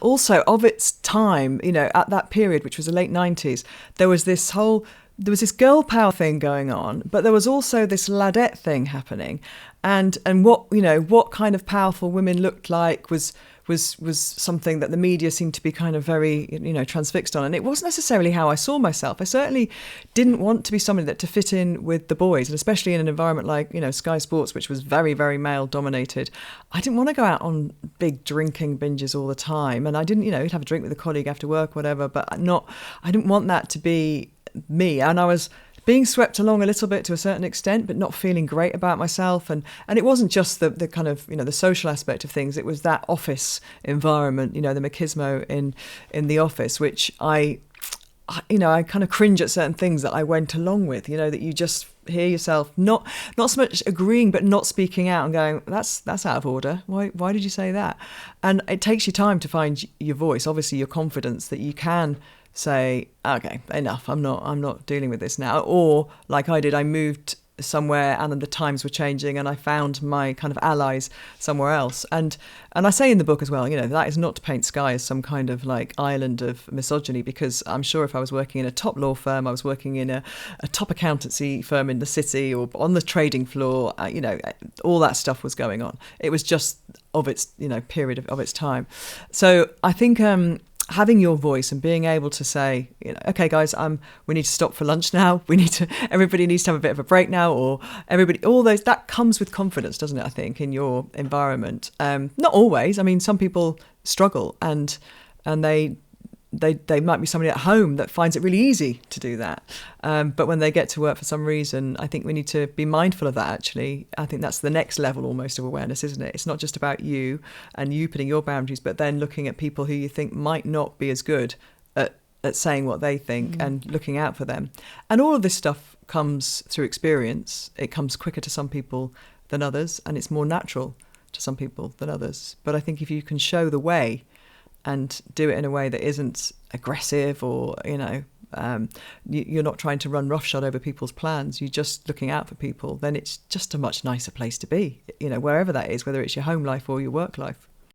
also of its time, at that period, which was the late 90s, there was this girl power thing going on, but there was also this ladette thing happening, and what kind of powerful women looked like was something that the media seemed to be kind of very transfixed on, and it wasn't necessarily how I saw myself. I certainly didn't want to be somebody to fit in with the boys, and especially in an environment like Sky Sports, which was very, very male dominated. I didn't want to go out on big drinking binges all the time, and I didn't have a drink with a colleague after work, whatever, but I didn't want that to be me. And I was being swept along a little bit to a certain extent, but not feeling great about myself. And it wasn't just the kind of, the social aspect of things. It was that office environment, the machismo in the office, which I kind of cringe at certain things that I went along with, that you just hear yourself not so much agreeing, but not speaking out and going, that's out of order. Why did you say that? And it takes you time to find your voice, obviously your confidence that you can say, okay, enough, I'm not dealing with this now. Or like I did, I moved somewhere and the times were changing and I found my kind of allies somewhere else. And I say in the book as well, that is not to paint Sky as some kind of like island of misogyny, because I'm sure if I was working in a top law firm, I was working in a top accountancy firm in the city or on the trading floor, all that stuff was going on. It was just of its, period of its time. So I think having your voice and being able to say, okay, guys, we need to stop for lunch now. Everybody needs to have a bit of a break now, or all those, that comes with confidence, doesn't it? I think in your environment. Not always. I mean, some people struggle and they might be somebody at home that finds it really easy to do that. But when they get to work for some reason, I think we need to be mindful of that, actually. I think that's the next level almost of awareness, isn't it? It's not just about you and you putting your boundaries, but then looking at people who you think might not be as good at saying what they think and looking out for them. And all of this stuff comes through experience. It comes quicker to some people than others, and it's more natural to some people than others. But I think if you can show the way and do it in a way that isn't aggressive or, you're not trying to run roughshod over people's plans, you're just looking out for people, then it's just a much nicer place to be, wherever that is, whether it's your home life or your work life.